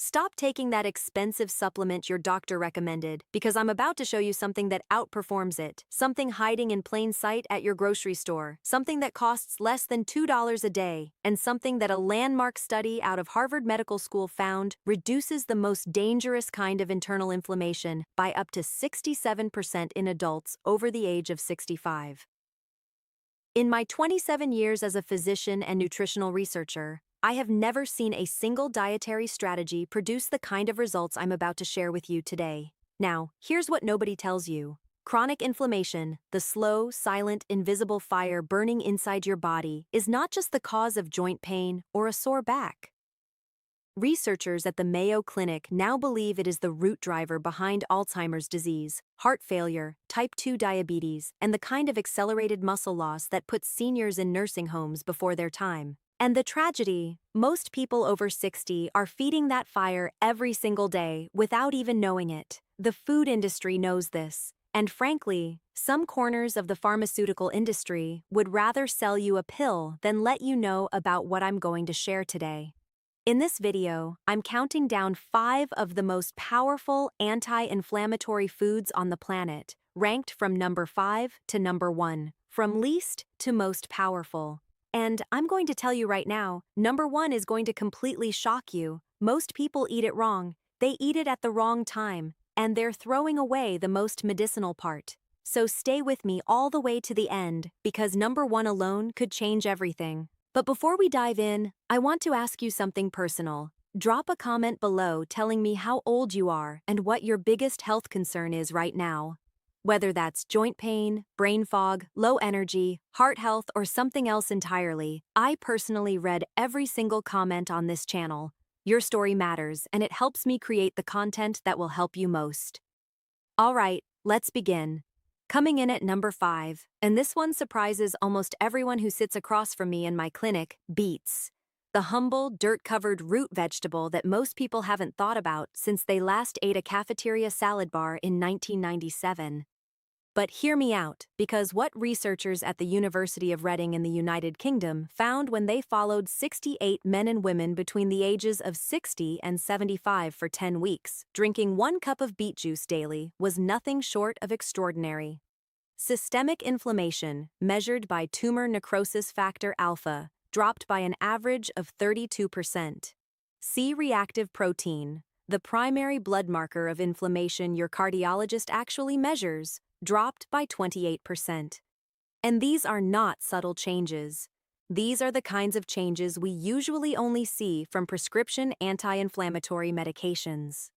Stop taking that expensive supplement your doctor recommended, because I'm about to show you something that outperforms it. Something hiding in plain sight at your grocery store. Something that costs less than $2 a day. And something that a landmark study out of Harvard Medical School found reduces the most dangerous kind of internal inflammation by up to 67% in adults over the age of 65. In my 27 years as a physician and nutritional researcher, I have never seen a single dietary strategy produce the kind of results I'm about to share with you today. Now, here's what nobody tells you. Chronic inflammation, the slow, silent, invisible fire burning inside your body, is not just the cause of joint pain or a sore back. Researchers at the Mayo Clinic now believe it is the root driver behind Alzheimer's disease, heart failure, type 2 diabetes, and the kind of accelerated muscle loss that puts seniors in nursing homes before their time. And the tragedy, most people over 60 are feeding that fire every single day without even knowing it. The food industry knows this, and frankly, some corners of the pharmaceutical industry would rather sell you a pill than let you know about what I'm going to share today. In this video, I'm counting down 5 of the most powerful anti-inflammatory foods on the planet, ranked from number 5 to number 1, from least to most powerful. And I'm going to tell you right now, number 1 is going to completely shock you. Most people eat it wrong. They eat it at the wrong time, and they're throwing away the most medicinal part. So stay with me all the way to the end, because number 1 alone could change everything. But before we dive in, I want to ask you something personal. Drop a comment below telling me how old you are and what your biggest health concern is right now. Whether that's joint pain, brain fog, low energy, heart health, or something else entirely, I personally read every single comment on this channel. Your story matters, and it helps me create the content that will help you most. All right, let's begin. Coming in at number 5, and this one surprises almost everyone who sits across from me in my clinic, beets. The humble, dirt-covered root vegetable that most people haven't thought about since they last ate a cafeteria salad bar in 1997. But hear me out, because what researchers at the University of Reading in the United Kingdom found when they followed 68 men and women between the ages of 60 and 75 for 10 weeks, drinking 1 cup of beet juice daily, was nothing short of extraordinary. Systemic inflammation, measured by tumor necrosis factor alpha, dropped by an average of 32%. C-reactive protein, the primary blood marker of inflammation your cardiologist actually measures, dropped by 28%. And these are not subtle changes. These are the kinds of changes we usually only see from prescription anti-inflammatory medications.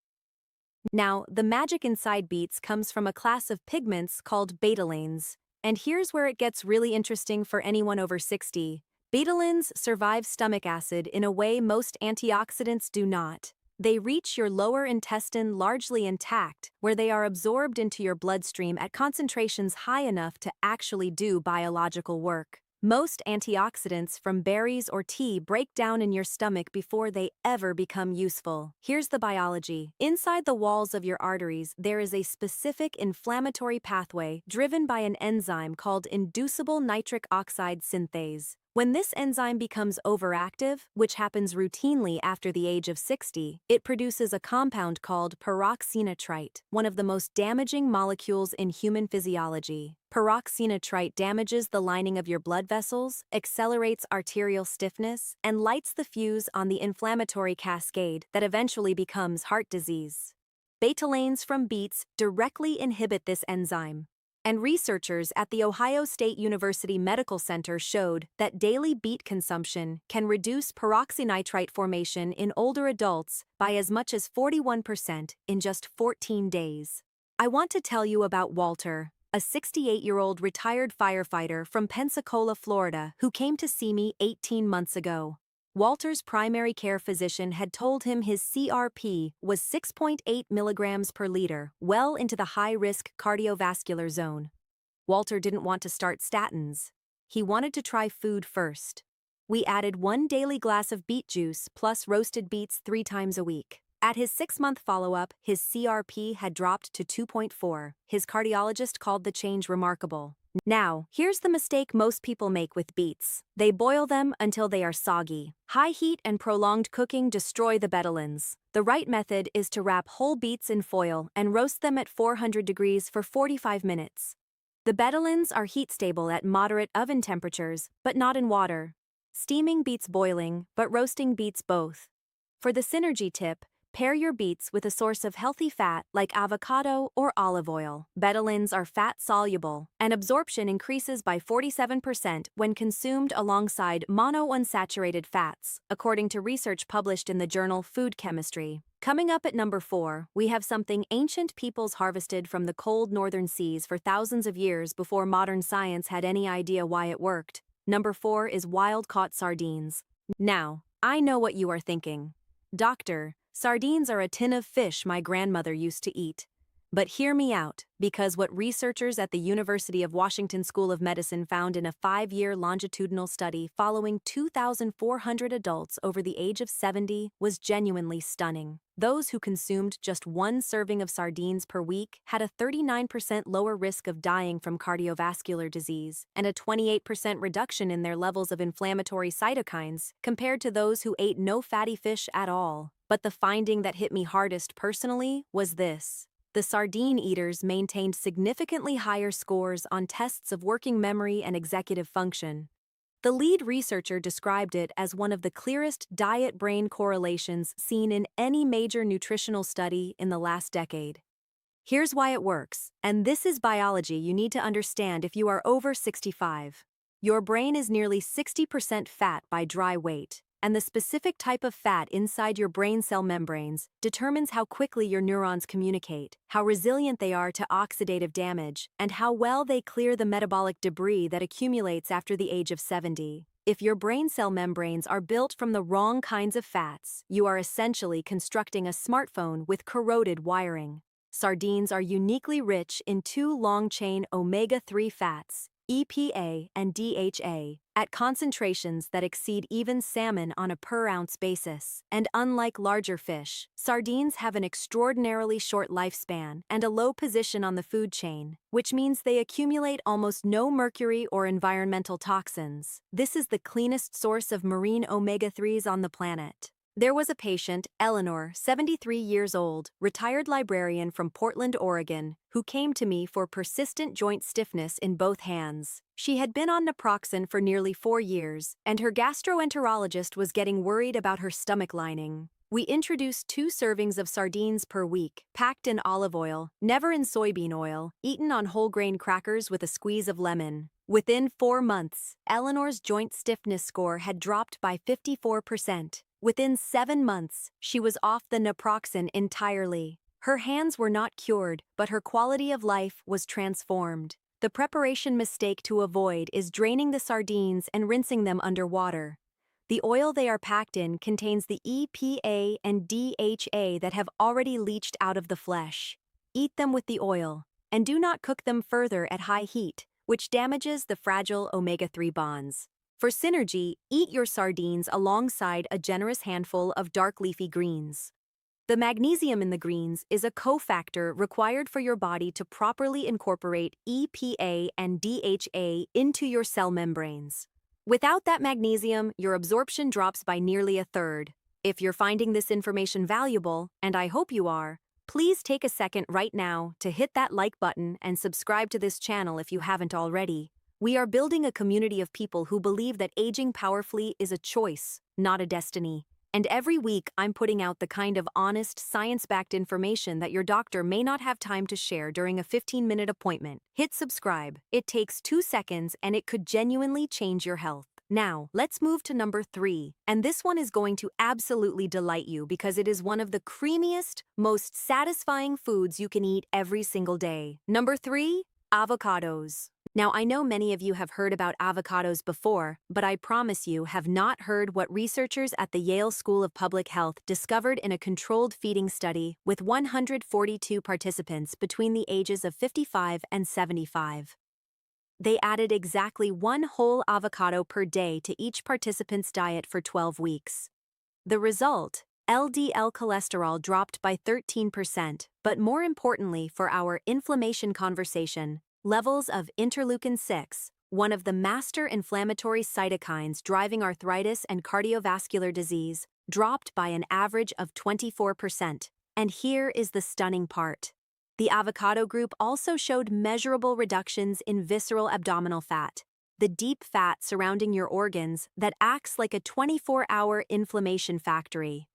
Now, the magic inside beets comes from a class of pigments called betalains. And here's where it gets really interesting for anyone over 60. Betalains survive stomach acid in a way most antioxidants do not. They reach your lower intestine largely intact, where they are absorbed into your bloodstream at concentrations high enough to actually do biological work. Most antioxidants from berries or tea break down in your stomach before they ever become useful. Here's the biology. Inside the walls of your arteries, there is a specific inflammatory pathway driven by an enzyme called inducible nitric oxide synthase. When this enzyme becomes overactive, which happens routinely after the age of 60, it produces a compound called peroxynitrite, one of the most damaging molecules in human physiology. Peroxynitrite damages the lining of your blood vessels, accelerates arterial stiffness, and lights the fuse on the inflammatory cascade that eventually becomes heart disease. Betalains from beets directly inhibit this enzyme. And researchers at the Ohio State University Medical Center showed that daily beet consumption can reduce peroxynitrite formation in older adults by as much as 41% in just 14 days. I want to tell you about Walter, a 68-year-old retired firefighter from Pensacola, Florida, who came to see me 18 months ago. Walter's primary care physician had told him his CRP was 6.8 milligrams per liter, well into the high-risk cardiovascular zone. Walter didn't want to start statins. He wanted to try food first. We added 1 daily glass of beet juice plus roasted beets 3 times a week. At his 6-month follow-up, his CRP had dropped to 2.4. His cardiologist called the change remarkable. Now, here's the mistake most people make with beets. They boil them until they are soggy. High heat and prolonged cooking destroy the betalains. The right method is to wrap whole beets in foil and roast them at 400 degrees for 45 minutes. The betalains are heat-stable at moderate oven temperatures, but not in water. Steaming beats boiling, but roasting beats both. For the synergy tip, pair your beets with a source of healthy fat like avocado or olive oil. Betalains are fat-soluble, and absorption increases by 47% when consumed alongside monounsaturated fats, according to research published in the journal Food Chemistry. Coming up at number 4, we have something ancient peoples harvested from the cold northern seas for thousands of years before modern science had any idea why it worked. Number 4 is wild-caught sardines. Now, I know what you are thinking. Doctor, sardines are a tin of fish my grandmother used to eat. But hear me out, because what researchers at the University of Washington School of Medicine found in a 5-year longitudinal study following 2,400 adults over the age of 70 was genuinely stunning. Those who consumed just one serving of sardines per week had a 39% lower risk of dying from cardiovascular disease and a 28% reduction in their levels of inflammatory cytokines compared to those who ate no fatty fish at all. But the finding that hit me hardest personally was this. The sardine eaters maintained significantly higher scores on tests of working memory and executive function. The lead researcher described it as one of the clearest diet-brain correlations seen in any major nutritional study in the last decade. Here's why it works, and this is biology you need to understand if you are over 65. Your brain is nearly 60% fat by dry weight, and the specific type of fat inside your brain cell membranes determines how quickly your neurons communicate, how resilient they are to oxidative damage, and how well they clear the metabolic debris that accumulates after the age of 70. If your brain cell membranes are built from the wrong kinds of fats, you are essentially constructing a smartphone with corroded wiring. Sardines are uniquely rich in 2 long-chain omega-3 fats, EPA and DHA, at concentrations that exceed even salmon on a per-ounce basis. And unlike larger fish, sardines have an extraordinarily short lifespan and a low position on the food chain, which means they accumulate almost no mercury or environmental toxins. This is the cleanest source of marine omega-3s on the planet. There was a patient, Eleanor, 73 years old, retired librarian from Portland, Oregon, who came to me for persistent joint stiffness in both hands. She had been on naproxen for nearly 4 years, and her gastroenterologist was getting worried about her stomach lining. We introduced 2 servings of sardines per week, packed in olive oil, never in soybean oil, eaten on whole grain crackers with a squeeze of lemon. Within 4 months, Eleanor's joint stiffness score had dropped by 54%. Within 7 months, she was off the naproxen entirely. Her hands were not cured, but her quality of life was transformed. The preparation mistake to avoid is draining the sardines and rinsing them under water. The oil they are packed in contains the EPA and DHA that have already leached out of the flesh. Eat them with the oil, and do not cook them further at high heat, which damages the fragile omega-3 bonds. For synergy, eat your sardines alongside a generous handful of dark leafy greens. The magnesium in the greens is a cofactor required for your body to properly incorporate EPA and DHA into your cell membranes. Without that magnesium, your absorption drops by nearly a third. If you're finding this information valuable, and I hope you are, please take a second right now to hit that like button and subscribe to this channel if you haven't already. We are building a community of people who believe that aging powerfully is a choice, not a destiny. And every week I'm putting out the kind of honest, science-backed information that your doctor may not have time to share during a 15-minute appointment. Hit subscribe. It takes 2 seconds and it could genuinely change your health. Now, let's move to number 3, and this one is going to absolutely delight you because it is one of the creamiest, most satisfying foods you can eat every single day. Number 3, avocados. Now, I know many of you have heard about avocados before, but I promise you have not heard what researchers at the Yale School of Public Health discovered in a controlled feeding study with 142 participants between the ages of 55 and 75. They added exactly 1 whole avocado per day to each participant's diet for 12 weeks. The result? LDL cholesterol dropped by 13%, but more importantly for our inflammation conversation, Levels of interleukin-6, one of the master inflammatory cytokines driving arthritis and cardiovascular disease, dropped by an average of 24%. And here is the stunning part. The avocado group also showed measurable reductions in visceral abdominal fat, the deep fat surrounding your organs that acts like a 24-hour inflammation factory.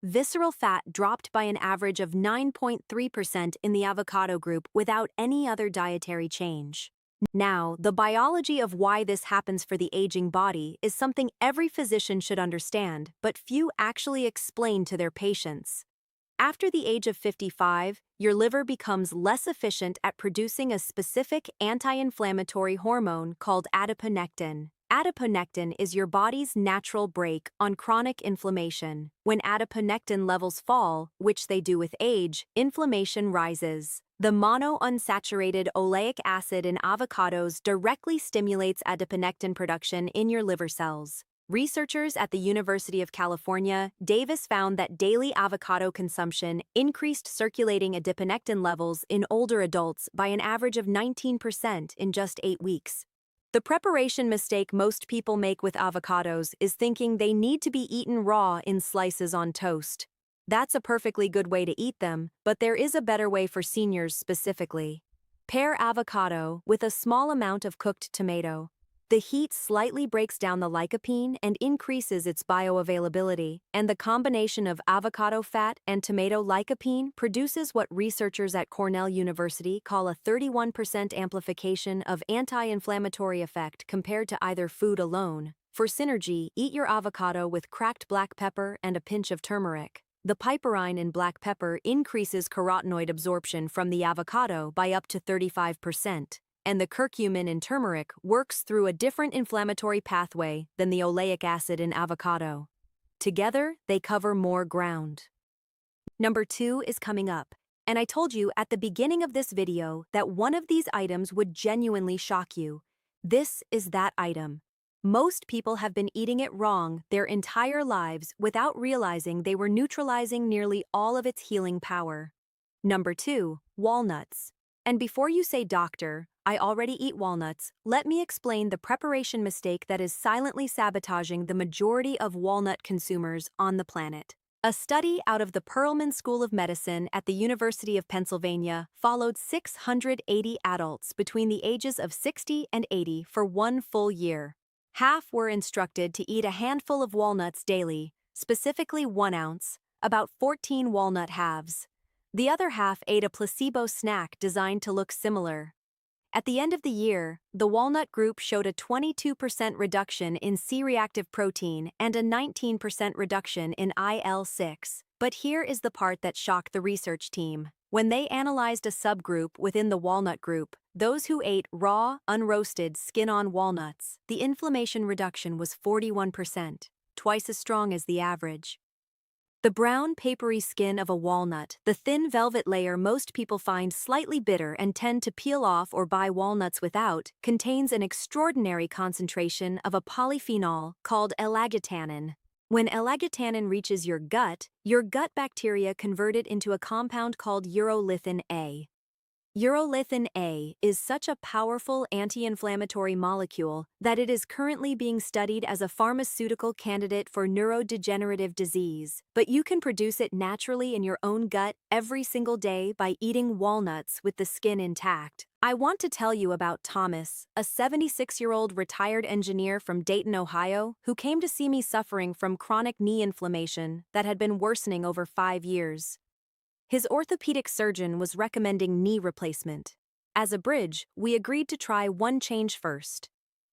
Visceral fat dropped by an average of 9.3% in the avocado group without any other dietary change. Now, the biology of why this happens for the aging body is something every physician should understand, but few actually explain to their patients. After the age of 55, your liver becomes less efficient at producing a specific anti-inflammatory hormone called adiponectin. Adiponectin is your body's natural brake on chronic inflammation. When adiponectin levels fall, which they do with age, inflammation rises. The monounsaturated oleic acid in avocados directly stimulates adiponectin production in your liver cells. Researchers at the University of California, Davis found that daily avocado consumption increased circulating adiponectin levels in older adults by an average of 19% in just 8 weeks. The preparation mistake most people make with avocados is thinking they need to be eaten raw in slices on toast. That's a perfectly good way to eat them, but there is a better way for seniors specifically. Pair avocado with a small amount of cooked tomato. The heat slightly breaks down the lycopene and increases its bioavailability, and the combination of avocado fat and tomato lycopene produces what researchers at Cornell University call a 31% amplification of anti-inflammatory effect compared to either food alone. For synergy, eat your avocado with cracked black pepper and a pinch of turmeric. The piperine in black pepper increases carotenoid absorption from the avocado by up to 35%. And the curcumin in turmeric works through a different inflammatory pathway than the oleic acid in avocado. Together, they cover more ground. Number 2 is coming up, and I told you at the beginning of this video that one of these items would genuinely shock you. This is that item. Most people have been eating it wrong their entire lives without realizing they were neutralizing nearly all of its healing power. Number 2, walnuts. And before you say, "Doctor, I already eat walnuts," let me explain the preparation mistake that is silently sabotaging the majority of walnut consumers on the planet. A study out of the Perelman School of Medicine at the University of Pennsylvania followed 680 adults between the ages of 60 and 80 for 1 full year. Half were instructed to eat a handful of walnuts daily, specifically 1 ounce, about 14 walnut halves. The other half ate a placebo snack designed to look similar. At the end of the year, the walnut group showed a 22% reduction in C-reactive protein and a 19% reduction in IL-6. But here is the part that shocked the research team. When they analyzed a subgroup within the walnut group, those who ate raw, unroasted, skin-on walnuts, the inflammation reduction was 41%, twice as strong as the average. The brown, papery skin of a walnut, the thin velvet layer most people find slightly bitter and tend to peel off or buy walnuts without, contains an extraordinary concentration of a polyphenol called ellagitanin. When ellagitanin reaches your gut bacteria convert it into a compound called urolithin A. Urolithin A is such a powerful anti-inflammatory molecule that it is currently being studied as a pharmaceutical candidate for neurodegenerative disease, but you can produce it naturally in your own gut every single day by eating walnuts with the skin intact. I want to tell you about Thomas, a 76-year-old retired engineer from Dayton, Ohio, who came to see me suffering from chronic knee inflammation that had been worsening over 5 years. His orthopedic surgeon was recommending knee replacement. As a bridge, we agreed to try one change first: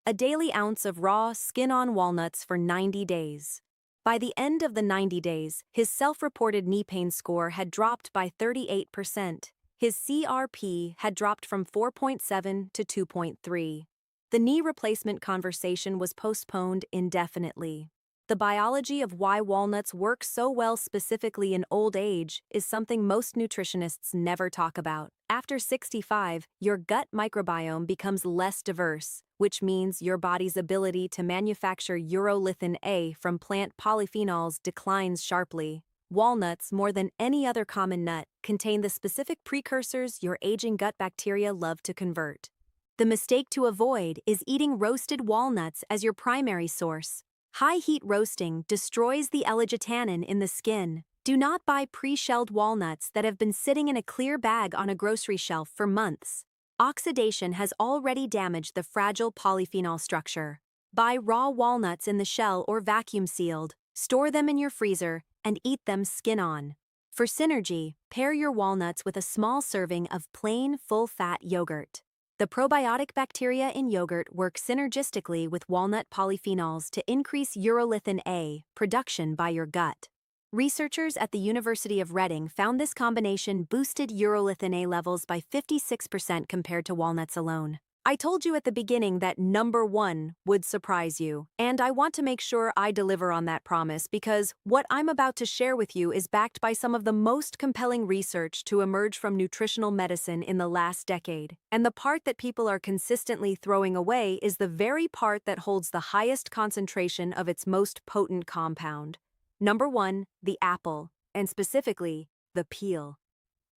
a daily ounce of raw, skin-on walnuts for 90 days. By the end of the 90 days, his self-reported knee pain score had dropped by 38%. His CRP had dropped from 4.7 to 2.3. The knee replacement conversation was postponed indefinitely. The biology of why walnuts work so well specifically in old age is something most nutritionists never talk about. After 65, your gut microbiome becomes less diverse, which means your body's ability to manufacture urolithin A from plant polyphenols declines sharply. Walnuts, more than any other common nut, contain the specific precursors your aging gut bacteria love to convert. The mistake to avoid is eating roasted walnuts as your primary source. High-heat roasting destroys the L-glutannin in the skin. Do not buy pre-shelled walnuts that have been sitting in a clear bag on a grocery shelf for months. Oxidation has already damaged the fragile polyphenol structure. Buy raw walnuts in the shell or vacuum-sealed, store them in your freezer, and eat them skin-on. For synergy, pair your walnuts with a small serving of plain, full-fat yogurt. The probiotic bacteria in yogurt work synergistically with walnut polyphenols to increase urolithin A production by your gut. Researchers at the University of Reading found this combination boosted urolithin A levels by 56% compared to walnuts alone. I told you at the beginning that number 1 would surprise you, and I want to make sure I deliver on that promise because what I'm about to share with you is backed by some of the most compelling research to emerge from nutritional medicine in the last decade. And the part that people are consistently throwing away is the very part that holds the highest concentration of its most potent compound. Number 1, the apple, and specifically, the peel.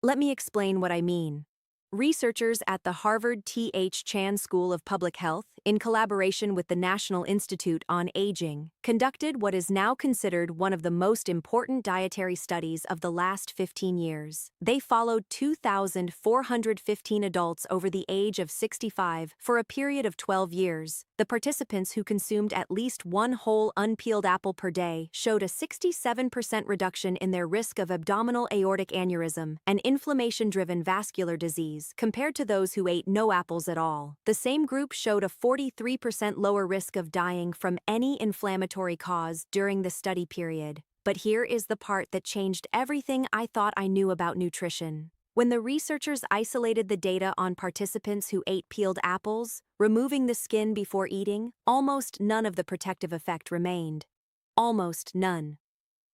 Let me explain what I mean. Researchers at the Harvard T.H. Chan School of Public Health, in collaboration with the National Institute on Aging, conducted what is now considered one of the most important dietary studies of the last 15 years. They followed 2,415 adults over the age of 65 for a period of 12 years. The participants who consumed at least one whole unpeeled apple per day showed a 67% reduction in their risk of abdominal aortic aneurysm, an inflammation-driven vascular disease, compared to those who ate no apples at all. The same group showed a 43% lower risk of dying from any inflammatory cause during the study period. But here is the part that changed everything I thought I knew about nutrition. When the researchers isolated the data on participants who ate peeled apples, removing the skin before eating, almost none of the protective effect remained. Almost none.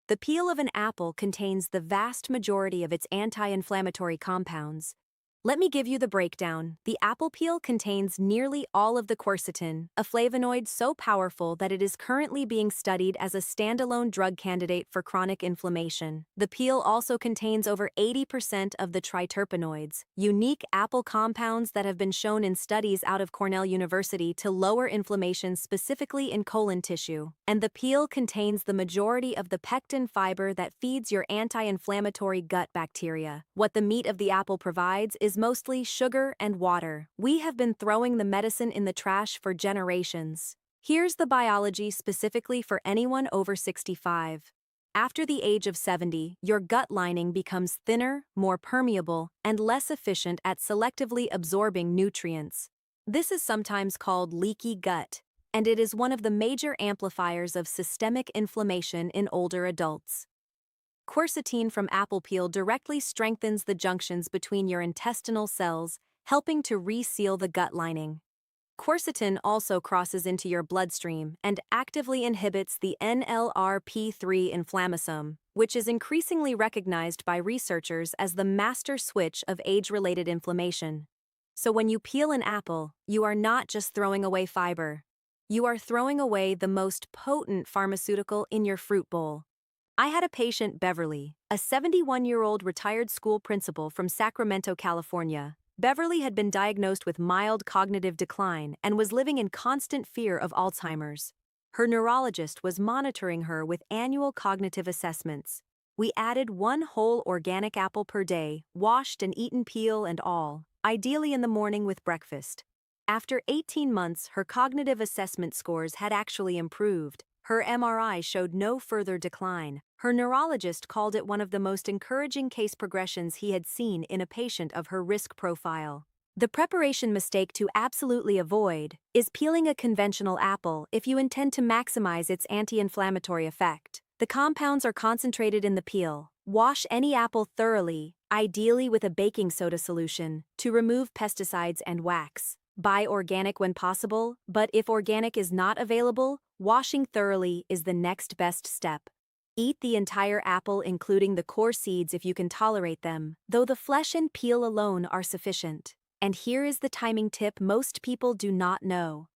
The peel of an apple contains the vast majority of its anti-inflammatory compounds. Let me give you the breakdown. The apple peel contains nearly all of the quercetin, a flavonoid so powerful that it is currently being studied as a standalone drug candidate for chronic inflammation. The peel also contains over 80% of the triterpenoids, unique apple compounds that have been shown in studies out of Cornell University to lower inflammation specifically in colon tissue. And the peel contains the majority of the pectin fiber that feeds your anti-inflammatory gut bacteria. What the meat of the apple provides is mostly sugar and water. We have been throwing the medicine in the trash for generations. Here's the biology specifically for anyone over 65. After the age of 70, your gut lining becomes thinner, more permeable, and less efficient at selectively absorbing nutrients. This is sometimes called leaky gut, and it is one of the major amplifiers of systemic inflammation in older adults. Quercetin from apple peel directly strengthens the junctions between your intestinal cells, helping to reseal the gut lining. Quercetin also crosses into your bloodstream and actively inhibits the NLRP3 inflammasome, which is increasingly recognized by researchers as the master switch of age-related inflammation. So when you peel an apple, you are not just throwing away fiber. You are throwing away the most potent pharmaceutical in your fruit bowl. I had a patient, Beverly, a 71-year-old retired school principal from Sacramento, California. Beverly had been diagnosed with mild cognitive decline and was living in constant fear of Alzheimer's. Her neurologist was monitoring her with annual cognitive assessments. We added one whole organic apple per day, washed and eaten peel and all, ideally in the morning with breakfast. After 18 months, her cognitive assessment scores had actually improved. Her MRI showed no further decline. Her neurologist called it one of the most encouraging case progressions he had seen in a patient of her risk profile. The preparation mistake to absolutely avoid is peeling a conventional apple if you intend to maximize its anti-inflammatory effect. The compounds are concentrated in the peel. Wash any apple thoroughly, ideally with a baking soda solution, to remove pesticides and wax. Buy organic when possible, but if organic is not available, washing thoroughly is the next best step. Eat the entire apple including the core seeds if you can tolerate them, though the flesh and peel alone are sufficient. And here is the timing tip most people do not know.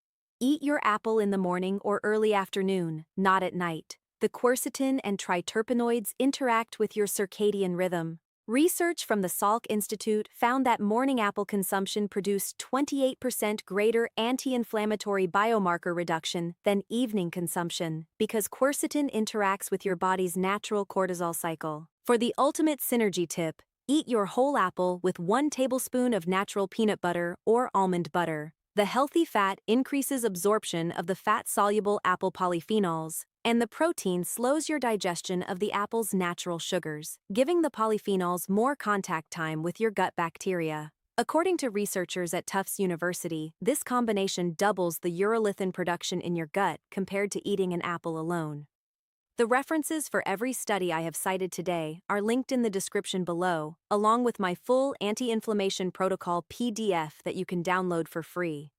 Eat your apple in the morning or early afternoon, not at night. The quercetin and triterpenoids interact with your circadian rhythm. Research from the Salk Institute found that morning apple consumption produced 28% greater anti-inflammatory biomarker reduction than evening consumption because quercetin interacts with your body's natural cortisol cycle. For the ultimate synergy tip, eat your whole apple with 1 tablespoon of natural peanut butter or almond butter. The healthy fat increases absorption of the fat-soluble apple polyphenols, and the protein slows your digestion of the apple's natural sugars, giving the polyphenols more contact time with your gut bacteria. According to researchers at Tufts University, this combination doubles the urolithin production in your gut compared to eating an apple alone. The references for every study I have cited today are linked in the description below, along with my full anti-inflammation protocol PDF that you can download for free.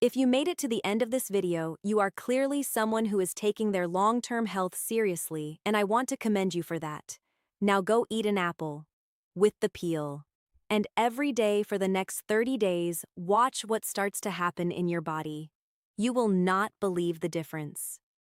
If you made it to the end of this video, you are clearly someone who is taking their long-term health seriously, and I want to commend you for that. Now go eat an apple. With the peel. And every day for the next 30 days, watch what starts to happen in your body. You will not believe the difference.